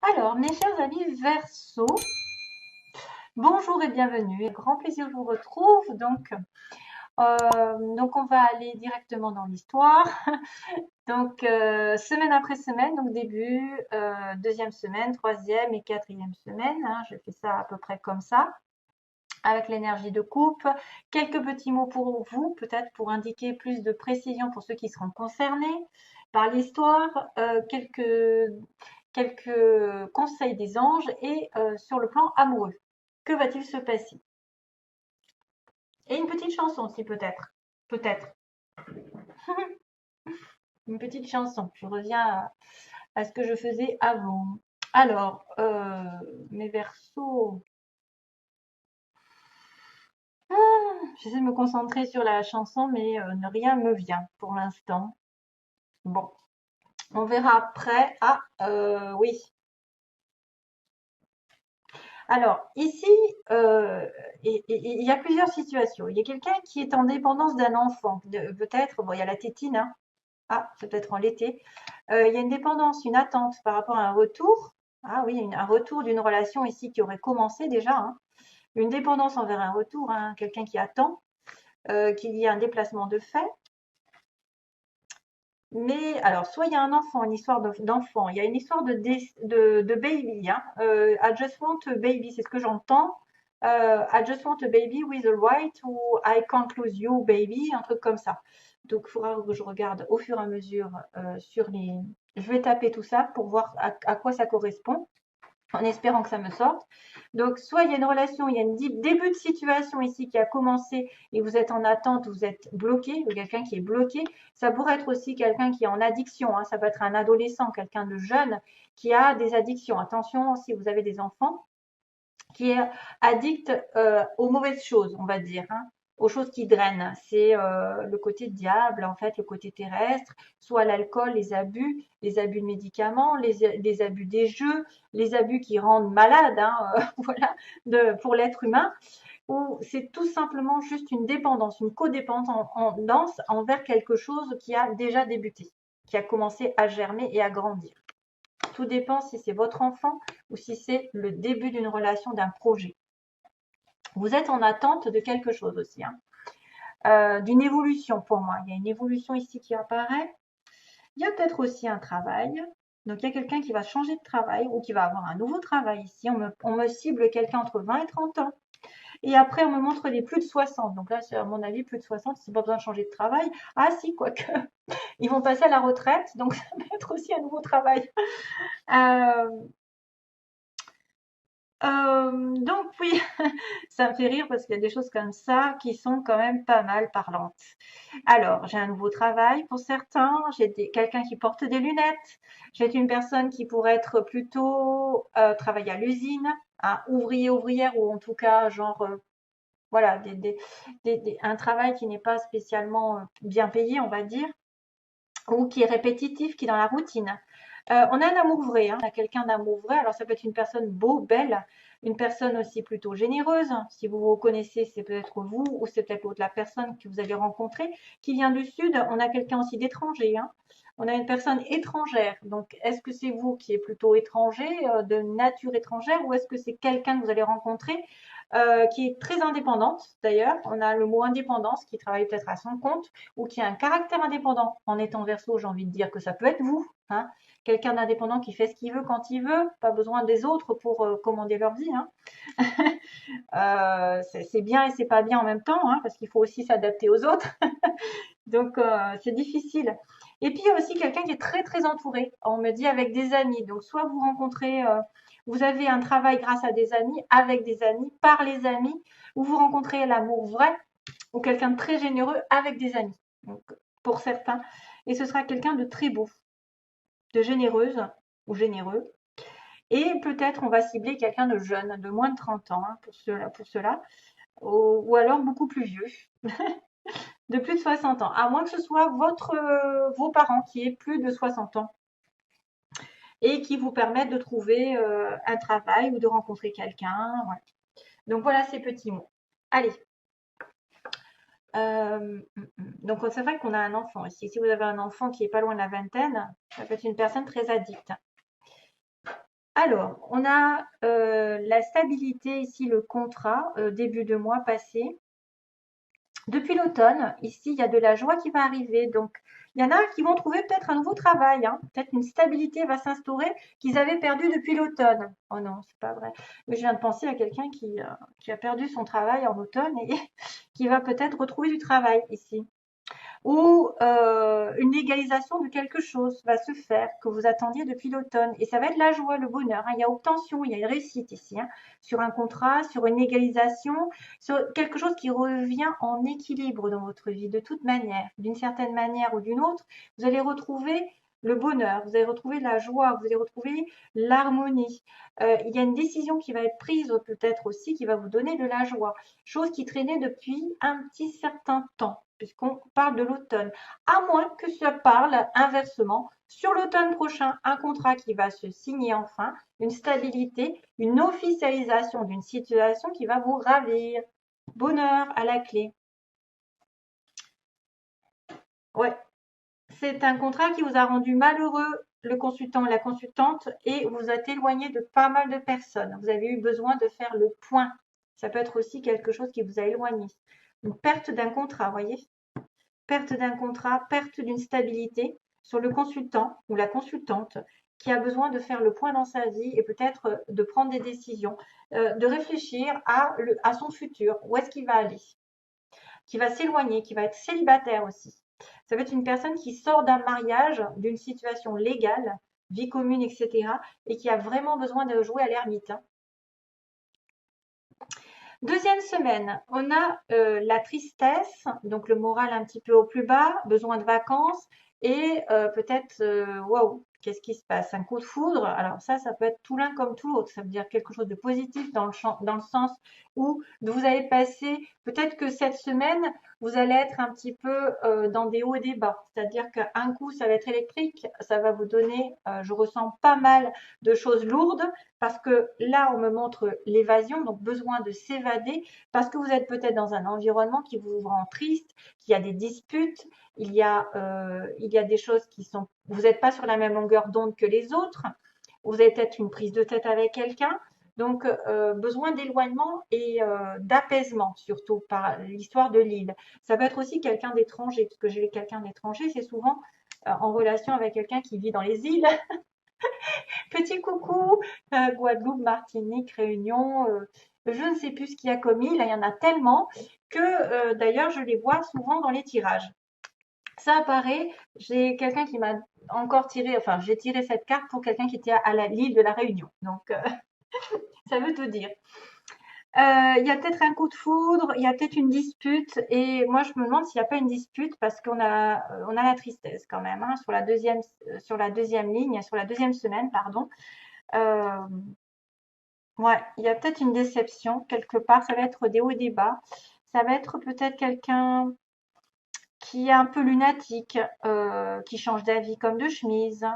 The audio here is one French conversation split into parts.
Alors, mes chers amis Verseau, bonjour et bienvenue. Grand plaisir, je vous retrouve. Donc, on va aller directement dans l'histoire. Donc, semaine après semaine, donc début, deuxième semaine, troisième et quatrième semaine. Je fais ça à peu près comme ça, avec l'énergie de coupe. Quelques petits mots pour vous, peut-être pour indiquer plus de précision pour ceux qui seront concernés par l'histoire. Quelques conseils des anges et sur le plan amoureux. Que va-t-il se passer? Et une petite chanson aussi peut-être. Peut-être. Une petite chanson. Je reviens à ce que je faisais avant. Alors, mes versos. J'essaie de me concentrer sur la chanson, mais rien ne me vient pour l'instant. Bon, on verra après. Ah, oui. Alors, ici, il y a plusieurs situations. Il y a quelqu'un qui est en dépendance d'un enfant. Peut-être, bon, il y a la tétine, hein. Ah, c'est peut-être en l'été. Il y a une dépendance, une attente par rapport à un retour. Ah oui, un retour d'une relation ici qui aurait commencé déjà, hein. Une dépendance envers un retour, hein, quelqu'un qui attend qu'il y ait un déplacement de fait. Mais alors, soit il y a un enfant, une histoire d'enfant, il y a une histoire de baby. Hein. I just want a baby, c'est ce que j'entends. I just want a baby with a right ou I can't lose you, baby, un truc comme ça. Donc, il faudra que je regarde au fur et à mesure sur les. Je vais taper tout ça pour voir à quoi ça correspond en espérant que ça me sorte. Donc, soit il y a une relation, il y a un début de situation ici qui a commencé et vous êtes en attente, vous êtes bloqué, quelqu'un qui est bloqué. Ça pourrait être aussi quelqu'un qui est en addiction, hein. Ça peut être un adolescent, quelqu'un de jeune qui a des addictions. Attention, si vous avez des enfants, qui est addict aux mauvaises choses, on va dire, hein, aux choses qui drainent. C'est le côté diable, en fait, le côté terrestre, soit l'alcool, les abus de médicaments, les abus des jeux, les abus qui rendent malade, hein, voilà, pour l'être humain, ou c'est tout simplement juste une dépendance, une codépendance envers quelque chose qui a déjà débuté, qui a commencé à germer et à grandir. Tout dépend si c'est votre enfant ou si c'est le début d'une relation, d'un projet. Vous êtes en attente de quelque chose aussi, hein. D'une évolution pour moi. Il y a une évolution ici qui apparaît. Il y a peut-être aussi un travail. Donc il y a quelqu'un qui va changer de travail ou qui va avoir un nouveau travail ici. On me cible quelqu'un entre 20 et 30 ans. Et après, on me montre les plus de 60. Donc là, à mon avis, plus de 60, c'est pas besoin de changer de travail. Ah si, quoique. Ils vont passer à la retraite, donc ça peut être aussi un nouveau travail. Euh, donc oui, ça me fait rire parce qu'il y a des choses comme ça qui sont quand même pas mal parlantes. Alors, j'ai un nouveau travail pour certains, quelqu'un qui porte des lunettes, j'ai une personne qui pourrait être plutôt travailler à l'usine, un ouvrier, ouvrière ou en tout cas genre voilà, un travail qui n'est pas spécialement bien payé, on va dire, ou qui est répétitif, qui est dans la routine. On a un amour vrai, hein, on a quelqu'un d'amour vrai. Alors ça peut être une personne beau, belle, une personne aussi plutôt généreuse. Si vous vous reconnaissez, c'est peut-être vous ou c'est peut-être l'autre la personne que vous avez rencontrée qui vient du sud. On a quelqu'un aussi d'étranger, hein. On a une personne étrangère. Donc est-ce que c'est vous qui êtes plutôt étranger, de nature étrangère, ou est-ce que c'est quelqu'un que vous allez rencontrer qui est très indépendante d'ailleurs. On a le mot indépendance qui travaille peut-être à son compte ou qui a un caractère indépendant. En étant verso, j'ai envie de dire que ça peut être vous, hein. Quelqu'un d'indépendant qui fait ce qu'il veut quand il veut, pas besoin des autres pour commander leur vie, hein. C'est bien et c'est pas bien en même temps, hein, parce qu'il faut aussi s'adapter aux autres. Donc c'est difficile. Et puis il y a aussi quelqu'un qui est très très entouré. On me dit avec des amis. Donc soit vous rencontrez, vous avez un travail grâce à des amis, avec des amis, par les amis, ou vous rencontrez l'amour vrai ou quelqu'un de très généreux avec des amis. Donc pour certains. Et ce sera quelqu'un de très beau, de généreuse ou généreux. Et peut-être on va cibler quelqu'un de jeune, de moins de 30 ans, hein, pour cela, ou alors beaucoup plus vieux. De plus de 60 ans, à moins que ce soit vos parents qui aient plus de 60 ans et qui vous permettent de trouver un travail ou de rencontrer quelqu'un. Ouais. Donc voilà ces petits mots. Allez. Donc c'est vrai qu'on a un enfant ici. Si vous avez un enfant qui est pas loin de la vingtaine, ça peut être une personne très addicte. Alors, on a la stabilité ici, le contrat, début de mois passé. Depuis l'automne, ici, il y a de la joie qui va arriver. Donc, il y en a qui vont trouver peut-être un nouveau travail, hein. Peut-être une stabilité va s'instaurer qu'ils avaient perdu depuis l'automne. Oh non, c'est pas vrai. Mais je viens de penser à quelqu'un qui a perdu son travail en automne et qui va peut-être retrouver du travail ici. Ou une légalisation de quelque chose va se faire que vous attendiez depuis l'automne. Et ça va être la joie, le bonheur, hein. Il y a obtention, il y a une réussite ici, hein, sur un contrat, sur une légalisation, sur quelque chose qui revient en équilibre dans votre vie, de toute manière, d'une certaine manière ou d'une autre. Vous allez retrouver le bonheur, vous allez retrouver la joie, vous allez retrouver l'harmonie. Il y a une décision qui va être prise peut-être aussi qui va vous donner de la joie, chose qui traînait depuis un petit certain temps, puisqu'on parle de l'automne. À moins que ça parle inversement sur l'automne prochain, un contrat qui va se signer enfin, une stabilité, une officialisation d'une situation qui va vous ravir. Bonheur à la clé. Ouais, c'est un contrat qui vous a rendu malheureux, le consultant ou la consultante, et vous êtes éloigné de pas mal de personnes. Vous avez eu besoin de faire le point. Ça peut être aussi quelque chose qui vous a éloigné. Une perte d'un contrat, vous voyez? Perte d'un contrat, perte d'une stabilité sur le consultant ou la consultante qui a besoin de faire le point dans sa vie et peut-être de prendre des décisions, de réfléchir à son futur, où est-ce qu'il va aller, qui va s'éloigner, qui va être célibataire aussi. Ça va être une personne qui sort d'un mariage, d'une situation légale, vie commune, etc., et qui a vraiment besoin de jouer à l'ermite, hein. Deuxième semaine, on a la tristesse, donc le moral un petit peu au plus bas, besoin de vacances et peut-être, waouh, qu'est-ce qui se passe? Un coup de foudre. Alors ça peut être tout l'un comme tout l'autre. Ça veut dire quelque chose de positif dans le sens où vous allez passer, peut-être que cette semaine, vous allez être un petit peu dans des hauts et des bas. C'est-à-dire qu'un coup, ça va être électrique, ça va vous donner, je ressens pas mal de choses lourdes parce que là, on me montre l'évasion, donc besoin de s'évader, parce que vous êtes peut-être dans un environnement qui vous rend triste, qu'il y a des disputes, il y a des choses qui sont, vous n'êtes pas sur la même longueur d'onde que les autres, vous avez peut-être une prise de tête avec quelqu'un, donc besoin d'éloignement et d'apaisement, surtout par l'histoire de l'île. Ça peut être aussi quelqu'un d'étranger, parce que j'ai quelqu'un d'étranger, c'est souvent en relation avec quelqu'un qui vit dans les îles. Petit coucou, Guadeloupe, Martinique, Réunion, je ne sais plus ce qu'il y a comme île, il y en a tellement que d'ailleurs je les vois souvent dans les tirages. Ça apparaît, j'ai quelqu'un qui m'a encore tiré, enfin j'ai tiré cette carte pour quelqu'un qui était à l'île de la Réunion. Donc ça veut tout dire. Il y a peut-être un coup de foudre, il y a peut-être une dispute, et moi je me demande s'il n'y a pas une dispute parce on a la tristesse quand même, hein, sur la deuxième ligne, sur la deuxième semaine, pardon. Euh, Ouais, il y a peut-être une déception quelque part. Ça va être des hauts et des bas. Ça va être peut-être quelqu'un qui est un peu lunatique, qui change d'avis comme de chemise,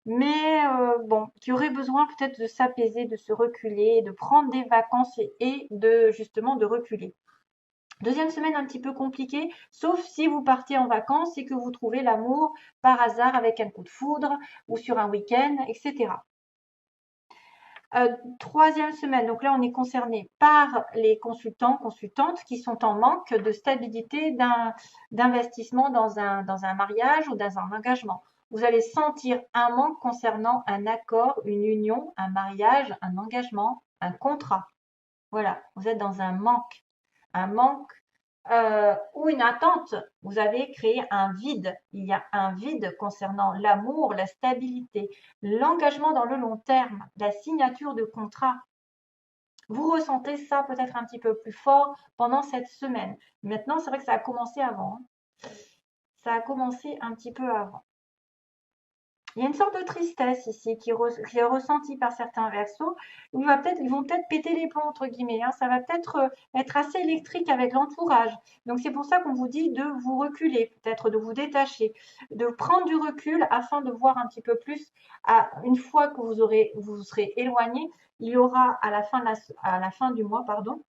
mais bon, qui aurait besoin peut-être de s'apaiser, de se reculer, de prendre des vacances et de justement de reculer. Deuxième semaine un petit peu compliquée, sauf si vous partez en vacances et que vous trouvez l'amour par hasard avec un coup de foudre ou sur un week-end, etc. Troisième semaine, donc là on est concerné par les consultants, consultantes qui sont en manque de stabilité d'investissement dans un mariage ou dans un engagement. Vous allez sentir un manque concernant un accord, une union, un mariage, un engagement, un contrat. Voilà, vous êtes dans un manque ou une attente. Vous avez créé un vide. Il y a un vide concernant l'amour, la stabilité, l'engagement dans le long terme, la signature de contrat. Vous ressentez ça peut-être un petit peu plus fort pendant cette semaine. Maintenant, c'est vrai que ça a commencé avant, hein. Ça a commencé un petit peu avant. Il y a une sorte de tristesse ici qui est ressentie par certains versos. Ils vont peut-être péter les plombs, entre guillemets, hein. Ça va peut-être être assez électrique avec l'entourage. Donc c'est pour ça qu'on vous dit de vous reculer, peut-être de vous détacher, de prendre du recul afin de voir un petit peu plus. Une fois que vous serez éloigné, il y aura à la fin du mois, pardon,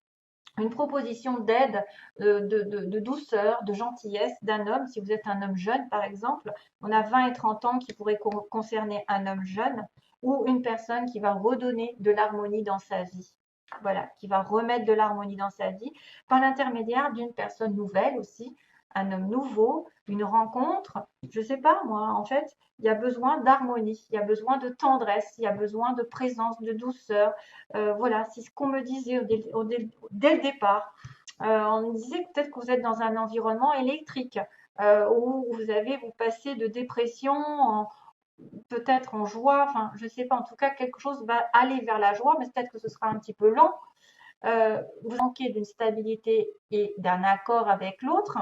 une proposition d'aide, de douceur, de gentillesse d'un homme. Si vous êtes un homme jeune, par exemple, on a 20 et 30 ans qui pourraient concerner un homme jeune. ou une personne qui va redonner de l'harmonie dans sa vie. Voilà, qui va remettre de l'harmonie dans sa vie par l'intermédiaire d'une personne nouvelle aussi, un homme nouveau, une rencontre. Je sais pas, moi, en fait, il y a besoin d'harmonie, il y a besoin de tendresse, il y a besoin de présence, de douceur. Voilà, c'est ce qu'on me disait dès le départ. On me disait peut-être que vous êtes dans un environnement électrique où vous passez de dépression peut-être en joie, enfin je ne sais pas, en tout cas quelque chose va aller vers la joie, mais peut-être que ce sera un petit peu lent. Vous manquez d'une stabilité et d'un accord avec l'autre.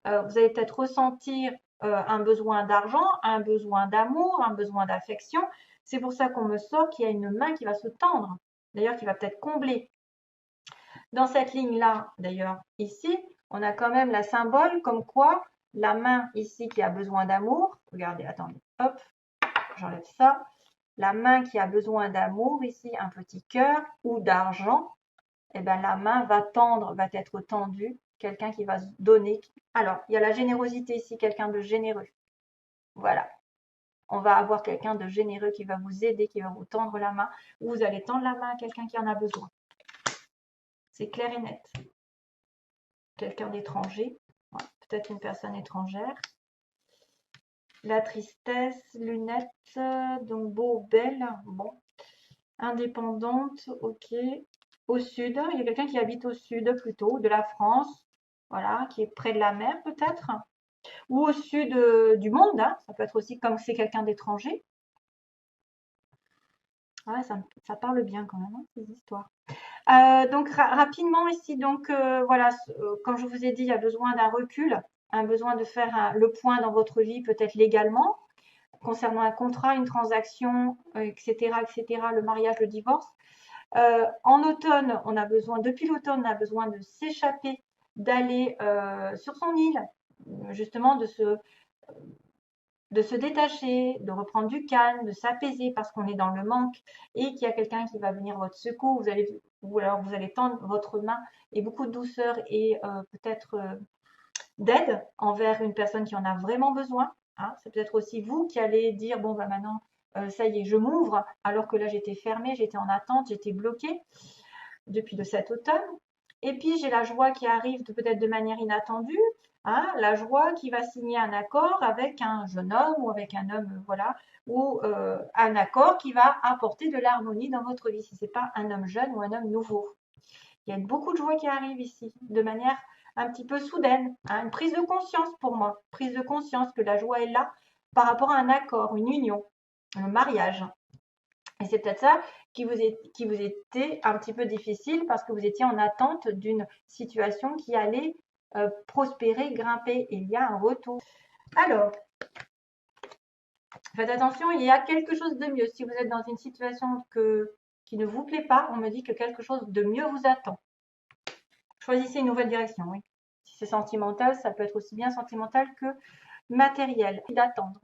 Vous allez peut-être ressentir un besoin d'argent, un besoin d'amour, un besoin d'affection. C'est pour ça qu'on me sort qu'il y a une main qui va se tendre, d'ailleurs qui va peut-être combler. Dans cette ligne-là, d'ailleurs, ici, on a quand même la symbole comme quoi la main ici qui a besoin d'amour, regardez, attendez, hop, j'enlève ça, la main qui a besoin d'amour, ici un petit cœur ou d'argent, eh ben, la main va tendre, va être tendue, quelqu'un qui va se donner. Alors, il y a la générosité ici, quelqu'un de généreux. Voilà. On va avoir quelqu'un de généreux qui va vous aider, qui va vous tendre la main, ou vous allez tendre la main à quelqu'un qui en a besoin. C'est clair et net. Quelqu'un d'étranger, ouais, peut-être une personne étrangère. La tristesse, lunettes, donc beau, belle, bon. Indépendante, ok. Au sud, il y a quelqu'un qui habite au sud plutôt, de la France, voilà, qui est près de la mer peut-être, ou au sud du monde, hein. Ça peut être aussi comme c'est quelqu'un d'étranger. Ouais, ça parle bien quand même, hein, ces histoires. Donc rapidement ici, donc voilà, comme je vous ai dit, il y a besoin d'un recul, un besoin de faire le point dans votre vie, peut-être légalement, concernant un contrat, une transaction, etc., etc., le mariage, le divorce. En automne, depuis l'automne, on a besoin de s'échapper, d'aller sur son île, justement de se détacher, de reprendre du calme, de s'apaiser parce qu'on est dans le manque et qu'il y a quelqu'un qui va venir à votre secours. Ou alors vous allez tendre votre main et beaucoup de douceur et peut-être d'aide envers une personne qui en a vraiment besoin. Hein. C'est peut-être aussi vous qui allez dire, bon, bah maintenant, ça y est, je m'ouvre, alors que là, j'étais fermée, j'étais en attente, j'étais bloquée depuis cet automne. Et puis, j'ai la joie qui arrive peut-être de manière inattendue. Hein, la joie qui va signer un accord avec un jeune homme ou avec un homme, voilà, ou un accord qui va apporter de l'harmonie dans votre vie, si ce n'est pas un homme jeune ou un homme nouveau. Il y a beaucoup de joie qui arrive ici, de manière un petit peu soudaine, hein, une prise de conscience pour moi, prise de conscience que la joie est là par rapport à un accord, une union, un mariage. Et c'est peut-être ça qui vous était un petit peu difficile parce que vous étiez en attente d'une situation qui allait prospérer, grimper. Et il y a un retour. Alors, faites attention, il y a quelque chose de mieux. Si vous êtes dans une situation qui ne vous plaît pas, on me dit que quelque chose de mieux vous attend. Choisissez une nouvelle direction, oui. Si c'est sentimental, ça peut être aussi bien sentimental que matériel. D'attendre.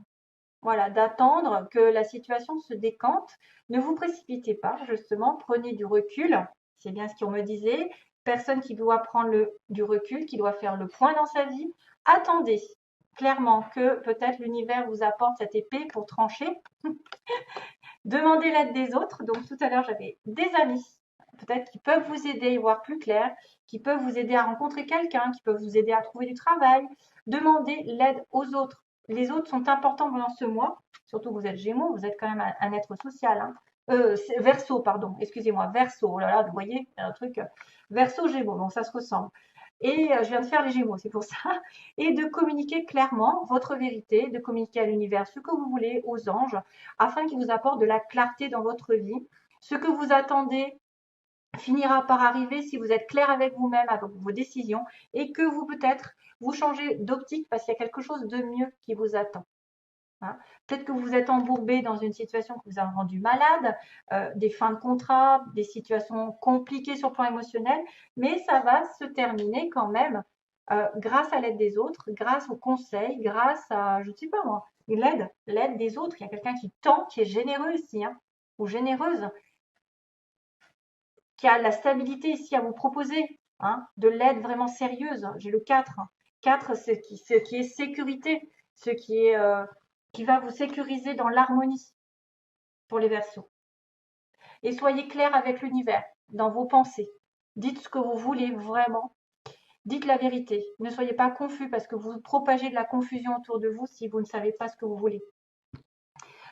Voilà, d'attendre que la situation se décante. Ne vous précipitez pas, justement, prenez du recul. C'est bien ce qu'on me disait. Personne qui doit prendre du recul, qui doit faire le point dans sa vie. Attendez clairement que peut-être l'univers vous apporte cette épée pour trancher. Demandez l'aide des autres. Donc tout à l'heure, j'avais des amis, peut-être qui peuvent vous aider à y voir plus clair, qui peuvent vous aider à rencontrer quelqu'un, qui peuvent vous aider à trouver du travail. Demandez l'aide aux autres. Les autres sont importants pendant ce mois, surtout que vous êtes Gémeaux, vous êtes quand même un être social. Hein. Verseau, pardon, excusez-moi, Verseau, oh là là, vous voyez, un truc, Verseau, Gémeaux, donc ça se ressemble. Et je viens de faire les Gémeaux, c'est pour ça. Et de communiquer clairement votre vérité, de communiquer à l'univers ce que vous voulez, aux anges, afin qu'ils vous apportent de la clarté dans votre vie. Ce que vous attendez finira par arriver si vous êtes clair avec vous-même, avec vos décisions, et que vous peut-être vous changez d'optique parce qu'il y a quelque chose de mieux qui vous attend. Hein. Peut-être que vous êtes embourbé dans une situation qui vous a rendu malade, des fins de contrat, des situations compliquées sur le plan émotionnel, mais ça va se terminer quand même grâce à l'aide des autres, grâce aux conseils, grâce à, je ne sais pas moi, l'aide des autres. Il y a quelqu'un qui tend, qui est généreux ici, hein, ou généreuse, qui a la stabilité ici à vous proposer, hein, de l'aide vraiment sérieuse. J'ai le 4. 4, ce qui est sécurité, ce qui est qui va vous sécuriser dans l'harmonie. pour les Verseaux. Et soyez clair avec l'univers, dans vos pensées. Dites ce que vous voulez vraiment. Dites la vérité. Ne soyez pas confus parce que vous propagez de la confusion autour de vous si vous ne savez pas ce que vous voulez.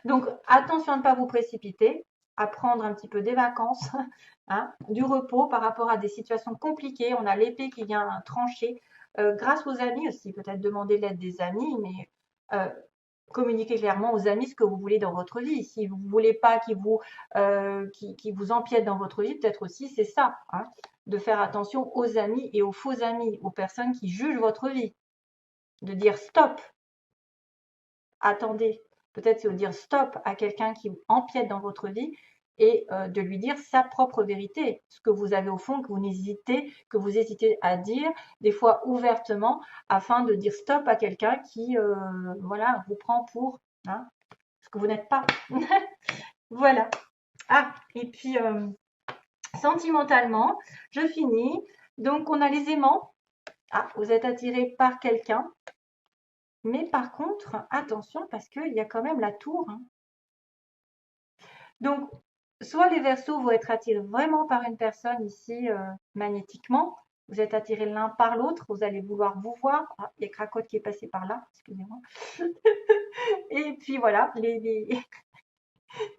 Donc, attention à ne pas vous précipiter, à prendre un petit peu des vacances, hein, du repos par rapport à des situations compliquées. On a l'épée qui vient trancher. Grâce aux amis aussi, peut-être demander l'aide des amis, mais communiquez clairement aux amis ce que vous voulez dans votre vie. Si vous ne voulez pas qu'ils vous empiètent dans votre vie, peut-être aussi c'est ça, hein, de faire attention aux amis et aux faux amis, aux personnes qui jugent votre vie. De dire stop, attendez, peut-être c'est de dire stop à quelqu'un qui empiète dans votre vie et de lui dire sa propre vérité, ce que vous avez au fond, que vous hésitez à dire, des fois ouvertement, afin de dire stop à quelqu'un qui, voilà, vous prend pour, hein, ce que vous n'êtes pas. Voilà. Ah, et puis sentimentalement, je finis. Donc on a les aimants. Ah, vous êtes attiré par quelqu'un. Mais par contre, attention parce qu'il y a quand même la tour, hein. Donc, soit les Verseaux vont être attirés vraiment par une personne ici magnétiquement. Vous êtes attirés l'un par l'autre. Vous allez vouloir vous voir. Ah, il y a Cracotte qui est passé par là. Excusez-moi. Et puis voilà,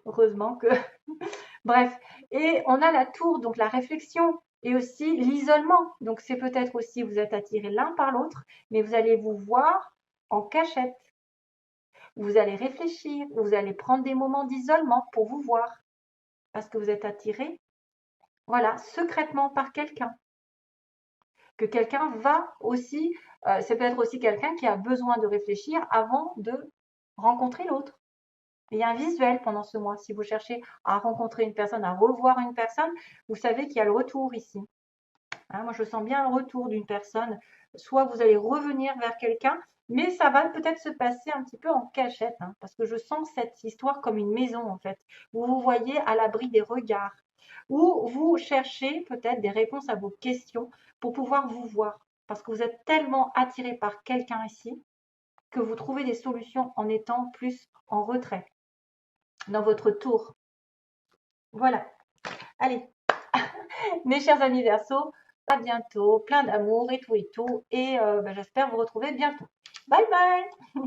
heureusement que... Bref. Et on a la tour, donc la réflexion. Et aussi l'isolement. Donc, c'est peut-être aussi, vous êtes attirés l'un par l'autre, mais vous allez vous voir en cachette. Vous allez réfléchir, vous allez prendre des moments d'isolement pour vous voir, parce que vous êtes attiré, voilà, secrètement par quelqu'un. Que quelqu'un va aussi, c'est peut-être aussi quelqu'un qui a besoin de réfléchir avant de rencontrer l'autre. Il y a un visuel pendant ce mois. Si vous cherchez à rencontrer une personne, à revoir une personne, vous savez qu'il y a le retour ici. Hein, moi, je sens bien le retour d'une personne. Soit vous allez revenir vers quelqu'un, mais ça va peut-être se passer un petit peu en cachette, hein, parce que je sens cette histoire comme une maison, en fait. Vous vous voyez à l'abri des regards, ou vous cherchez peut-être des réponses à vos questions pour pouvoir vous voir, parce que vous êtes tellement attiré par quelqu'un ici que vous trouvez des solutions en étant plus en retrait dans votre tour. Voilà. Allez, mes chers amis Verseaux, à bientôt, plein d'amour et tout, et j'espère vous retrouver bientôt. Bye bye!